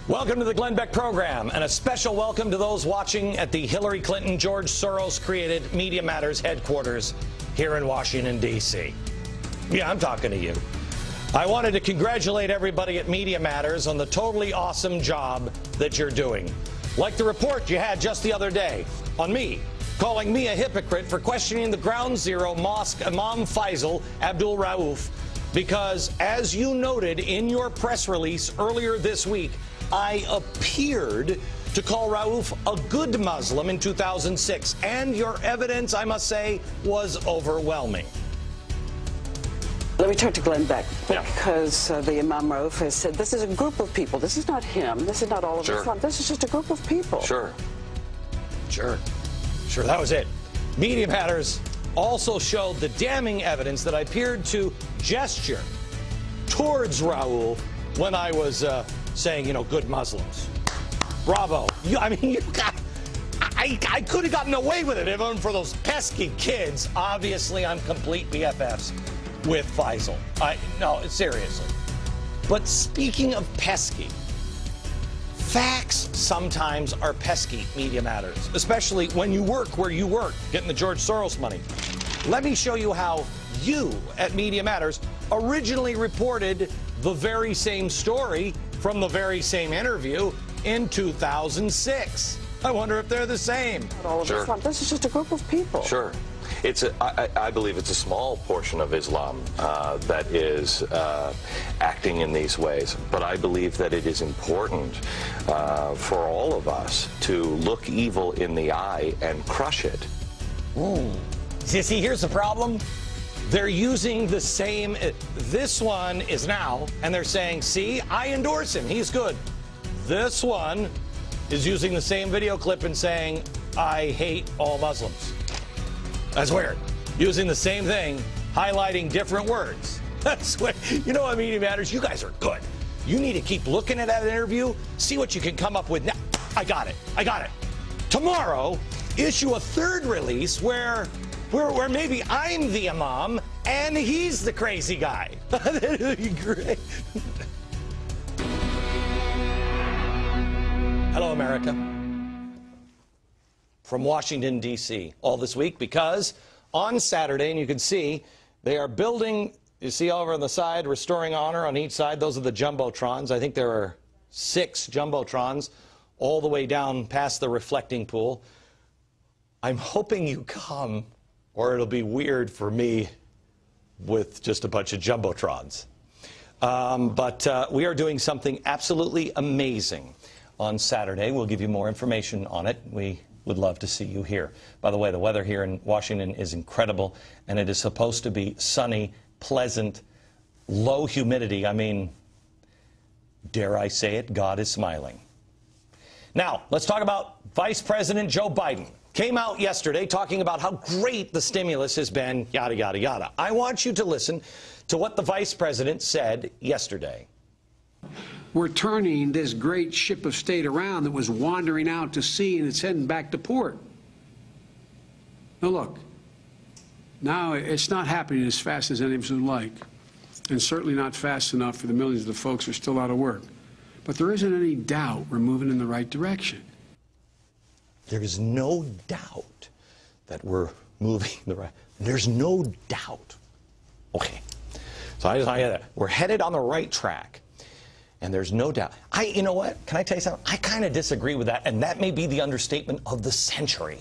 Welcome to the Glenn Beck program, and a special welcome to those watching at the Hillary Clinton, George Soros-created Media Matters headquarters here in Washington, D.C. Yeah, I'm talking to you. I wanted to congratulate everybody at Media Matters on the totally awesome job that you're doing. Like the report you had just the other day on me, calling me a hypocrite for questioning the Ground Zero Mosque Imam Faisal Abdul Rauf, because as you noted in your press release earlier this week, I appeared to call Rauf a good Muslim in 2006, and your evidence, I must say, was overwhelming. Let me turn to Glenn Beck, because the Imam Rauf has said this is a group of people. This is not him. This is not all of Islam. This is just a group of people. Sure, that was it. Media Matters also showed the damning evidence that I appeared to gesture towards Rauf when I was saying, you know, good Muslims. Bravo. I could have gotten away with it if it weren't for those pesky kids. Obviously, I'm complete BFFs with Faisal. No, seriously. But speaking of pesky, facts sometimes are pesky, Media Matters, especially when you work where you work, getting the George Soros money. Let me show you how you at Media Matters originally reported the very same story from the very same interview in 2006. I wonder if they're the same. Not all of Islam. This is just a group of people. Sure. I believe it's a small portion of Islam that is acting in these ways, but I believe that it is important for all of us to look evil in the eye and crush it. Ooh. See, here's the problem. They're using the same, this one is now, and they're saying, see, I endorse him, he's good. This one is using the same video clip and saying, I hate all Muslims. That's weird. Using the same thing, highlighting different words. That's what, you know what, Media Matters, you guys are good. You need to keep looking at that interview, see what you can come up with. Now, I got it. Tomorrow, issue a third release where maybe I'm the imam and he's the crazy guy. That would be great. Hello, America. From Washington, D.C. all this week, because on Saturday, and you can see, they are building, you see over on the side, restoring honor on each side. Those are the Jumbotrons. I think there are 6 Jumbotrons all the way down past the reflecting pool. I'm hoping you come, or it'll be weird for me with just a bunch of Jumbotrons. But we are doing something absolutely amazing on Saturday. We'll give you more information on it. We would love to see you here. By the way, the weather here in Washington is incredible, and it is supposed to be sunny, pleasant, low humidity. I mean, dare I say it, God is smiling. Now, let's talk about Vice President Joe Biden. Came out yesterday talking about how great the stimulus has been, yada, yada, yada. I want you to listen to what the Vice President said yesterday. We're turning this great ship of state around that was wandering out to sea, and it's heading back to port. Now, look, now it's not happening as fast as any of us would like, and certainly not fast enough for the millions of folks who are still out of work. But there isn't any doubt we're moving in the right direction. There is no doubt that we're moving the right. There's no doubt. Okay. So I get that. We're headed on the right track. And there's no doubt. You know what? Can I tell you something? I kind of disagree with that, and that may be the understatement of the century.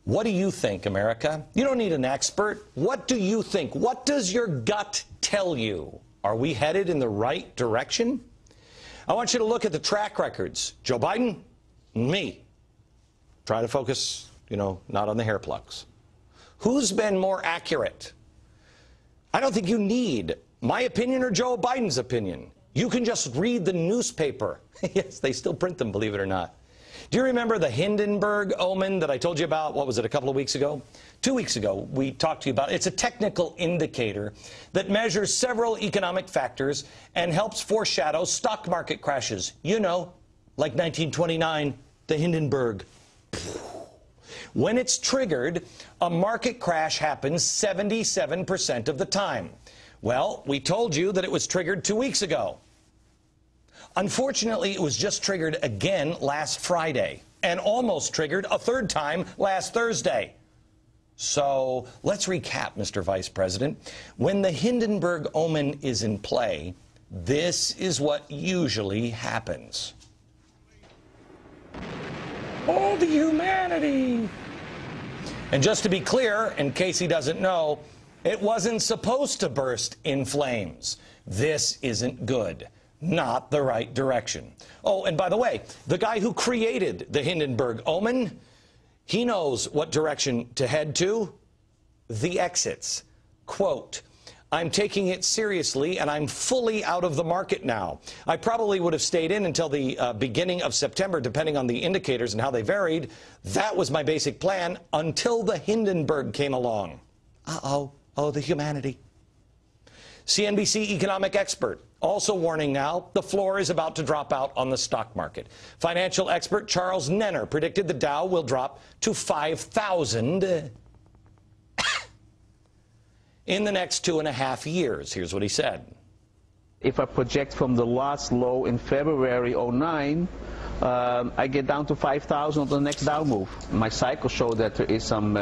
What do you think, America? You don't need an expert. What do you think? What does your gut tell you? Are we headed in the right direction? I want you to look at the track records. Joe Biden, me. Try to focus, you know, not on the hair plugs. Who's been more accurate? I don't think you need my opinion or Joe Biden's opinion. You can just read the newspaper. Yes, they still print them, believe it or not. Do you remember the Hindenburg omen that I told you about, what was it, a couple of weeks ago? 2 weeks ago, we talked to you about it. It's a technical indicator that measures several economic factors and helps foreshadow stock market crashes. You know, like 1929, the Hindenburg. When it's triggered, a market crash happens 77% of the time. Well, we told you that it was triggered 2 weeks ago. Unfortunately, it was just triggered again last Friday and almost triggered a third time last Thursday. So let's recap, Mr. Vice President. When the Hindenburg omen is in play, this is what usually happens. Oh, the humanity! And just to be clear, in case he doesn't know, it wasn't supposed to burst in flames. This isn't good. Not the right direction. Oh, and by the way, the guy who created the Hindenburg omen, he knows what direction to head to. The exits. Quote, I'm taking it seriously and I'm fully out of the market now. I probably would have stayed in until the beginning of September, depending on the indicators and how they varied. That was my basic plan until the Hindenburg came along. Uh-oh. Oh, the humanity. CNBC economic expert also warning now the floor is about to drop out on the stock market. Financial expert Charles Nenner predicted the Dow will drop to 5,000 in the next 2.5 years. Here's what he said. If I project from the last low in February '09, I get down to 5,000 on the next Dow move. My cycles show that there is some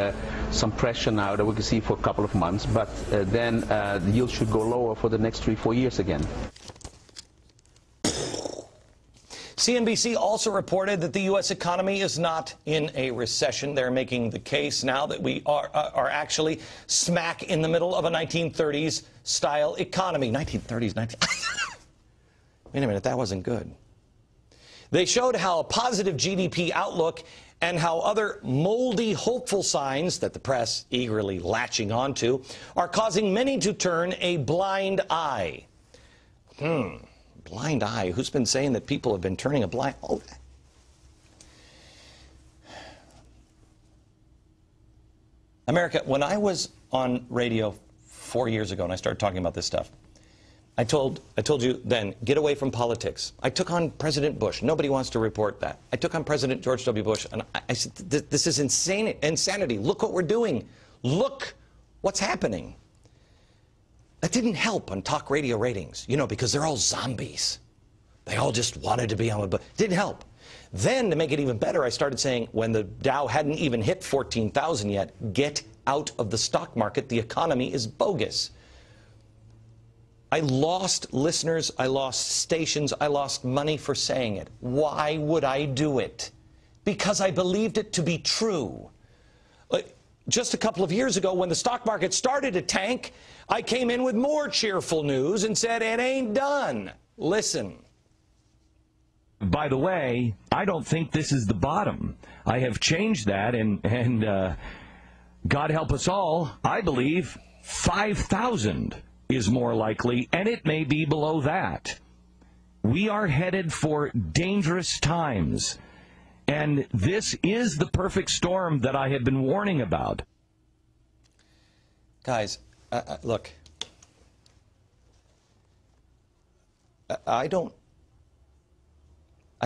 pressure now that we can see for a couple of months, but then the yield should go lower for the next 3-4 years again. CNBC also reported that the U.S. economy is not in a recession. They're making the case now that we are actually smack in the middle of a 1930s style economy. 1930s, Wait a minute, that wasn't good. They showed how a positive GDP outlook and how other moldy, hopeful signs that the press eagerly latching onto are causing many to turn a blind eye. Blind eye? Who's been saying that people have been turning a blind... Oh. America, when I was on radio 4 years ago and I started talking about this stuff, I told you then, get away from politics. I took on President Bush. Nobody wants to report that. I took on President George W. Bush, and I said, this is insanity. Look what we're doing. Look what's happening. That didn't help on talk radio ratings, you know, because they're all zombies. They all just wanted to be on, but it didn't help. Then, to make it even better, I started saying, when the Dow hadn't even hit 14,000 yet, get out of the stock market. The economy is bogus. I lost listeners, I lost stations, I lost money for saying it. Why would I do it? Because I believed it to be true. Just a couple of years ago, when the stock market started to tank, I came in with more cheerful news and said, it ain't done. Listen. By the way, I don't think this is the bottom. I have changed that, and God help us all, I believe 5,000 is more likely, and it may be below that. We are headed for dangerous times. And this is the perfect storm that I have been warning about. Guys, look, I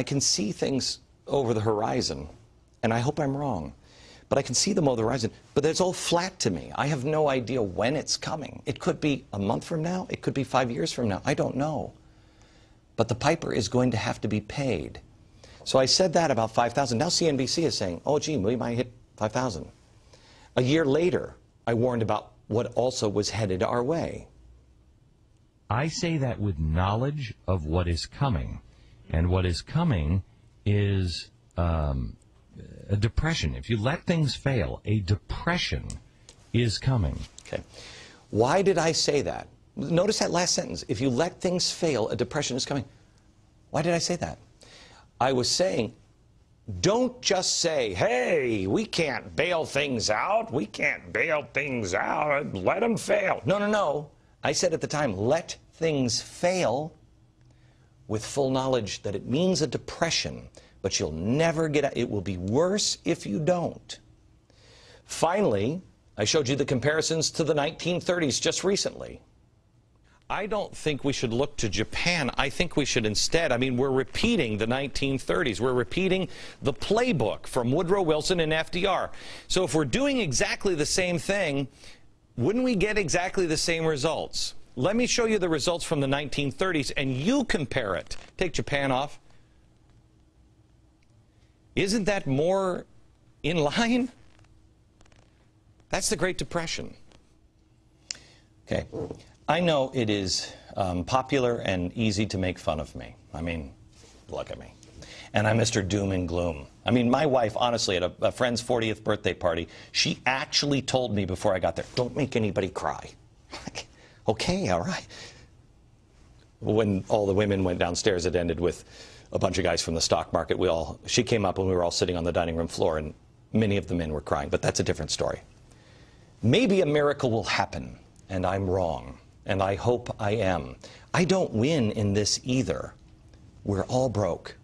can see things over the horizon, and I hope I'm wrong, but I can see them over the horizon, but it's all flat to me. I have no idea when it's coming. It could be a month from now. It could be 5 years from now. I don't know. But the piper is going to have to be paid. So I said that about 5,000. Now CNBC is saying, oh, gee, we might hit 5,000. A year later, I warned about what also was headed our way. I say that with knowledge of what is coming. And what is coming is a depression. If you let things fail, a depression is coming. Okay. Why did I say that? Notice that last sentence. If you let things fail, a depression is coming. Why did I say that? I was saying, don't just say, hey, we can't bail things out. We can't bail things out. Let them fail. No, no, no. I said at the time, let things fail with full knowledge that it means a depression, but you'll never get out. It will be worse if you don't. Finally, I showed you the comparisons to the 1930s just recently. I don't think we should look to Japan. I think we should instead, we're repeating the 1930s. We're repeating the playbook from Woodrow Wilson and FDR. So if we're doing exactly the same thing, wouldn't we get exactly the same results? let me show you the results from the 1930s, and you compare it. Take Japan off. Isn't that more in line? That's the Great Depression. Okay. I know it is popular and easy to make fun of me. I mean, look at me. And I'm Mr. Doom and Gloom. I mean, my wife, honestly, at a friend's 40th birthday party, she actually told me before I got there, don't make anybody cry. Okay, all right. When all the women went downstairs, it ended with a bunch of guys from the stock market. She came up and we were all sitting on the dining room floor, and many of the men were crying, but that's a different story. Maybe a miracle will happen, and I'm wrong, and I hope I am. I don't win in this either. We're all broke.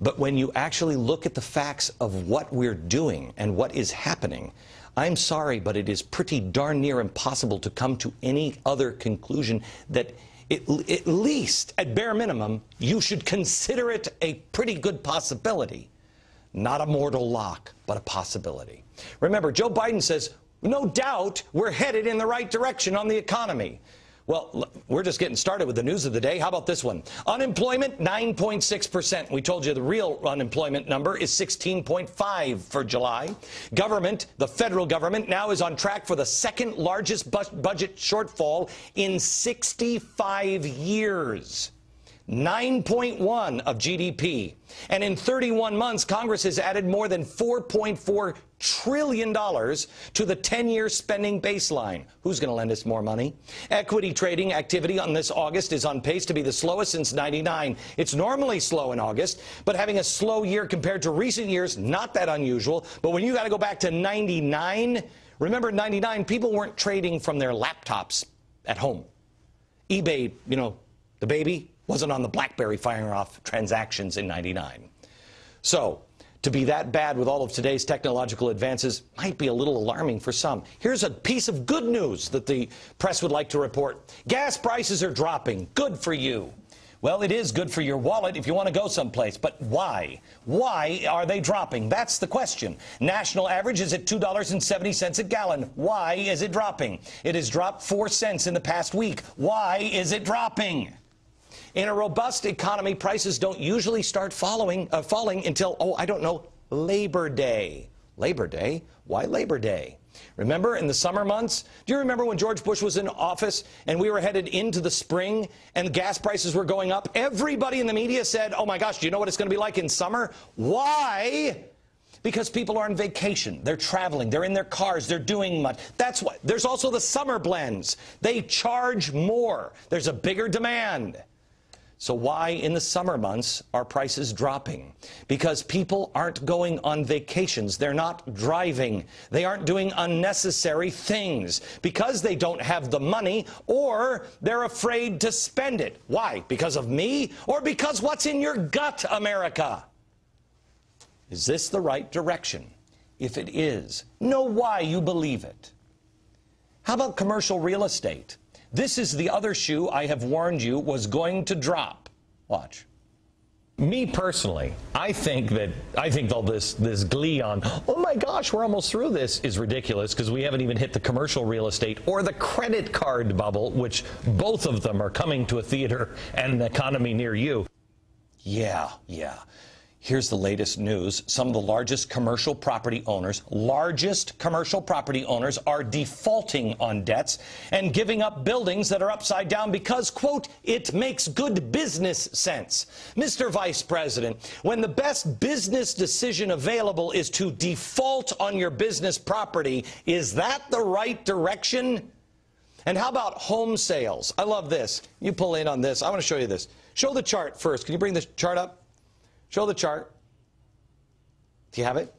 But when you actually look at the facts of what we're doing and what is happening, I'm sorry, but it is pretty darn near impossible to come to any other conclusion that at least, at bare minimum, you should consider it a pretty good possibility. Not a mortal lock, but a possibility. Remember, Joe Biden says, no doubt we're headed in the right direction on the economy. Well, we're just getting started with the news of the day. How about this one? Unemployment, 9.6%. We told you the real unemployment number is 16.5 for July. Government, the federal government, now is on track for the second largest budget shortfall in 65 years. 9.1 of GDP. And in 31 months, Congress has added more than $4.4 trillion to the 10-year spending baseline. Who's going to lend us more money? Equity trading activity on this August is on pace to be the slowest since '99. It's normally slow in August, but having a slow year compared to recent years, not that unusual. But when you got to go back to '99, remember '99, people weren't trading from their laptops at home. eBay, you know, the baby, wasn't on the BlackBerry firing off transactions in '99. So, to be that bad with all of today's technological advances might be a little alarming for some. Here's a piece of good news that the press would like to report. Gas prices are dropping. Good for you. Well, it is good for your wallet if you want to go someplace. But why? Why are they dropping? That's the question. National average is at $2.70 a gallon. Why is it dropping? It has dropped 4 cents in the past week. Why is it dropping? In a robust economy, prices don't usually start falling until, I don't know, Labor Day. Labor Day? Why Labor Day? Remember in the summer months? Do you remember when George Bush was in office and we were headed into the spring and gas prices were going up? Everybody in the media said, oh my gosh, do you know what it's going to be like in summer? Why? Because people are on vacation. They're traveling. They're in their cars. They're doing much. That's why. There's also the summer blends. They charge more. There's a bigger demand. So why in the summer months are prices dropping? Because people aren't going on vacations. They're not driving. They aren't doing unnecessary things because they don't have the money or they're afraid to spend it. Why? Because of me or because what's in your gut, America? Is this the right direction? If it is, know why you believe it. How about commercial real estate? This is the other shoe I have warned you was going to drop. Watch. Me personally, I think all this glee on, oh my gosh, we're almost through this is ridiculous because we haven't even hit the commercial real estate or the credit card bubble, which both of them are coming to a theater and an economy near you. Yeah. Here's the latest news. Some of the largest commercial property owners are defaulting on debts and giving up buildings that are upside down because, quote, it makes good business sense. Mr. Vice President, when the best business decision available is to default on your business property, is that the right direction? And how about home sales? I love this. You pull in on this. I want to show you this. Show the chart first. Can you bring the chart up? Show the chart. Do you have it?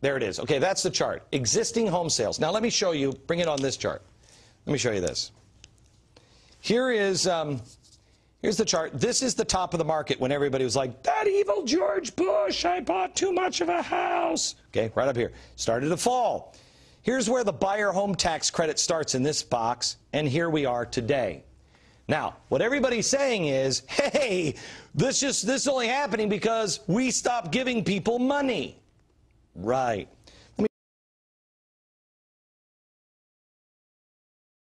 There it is. Okay, that's the chart. Existing home sales. Now let me show you. Bring it on this chart. Let me show you this. Here's the chart. This is the top of the market when everybody was like, that evil George Bush, I bought too much of a house. Okay, right up here. Started to fall. Here's where the buyer home tax credit starts in this box, and here we are today. Now, what everybody's saying is, hey, this is only happening because we stopped giving people money. Right.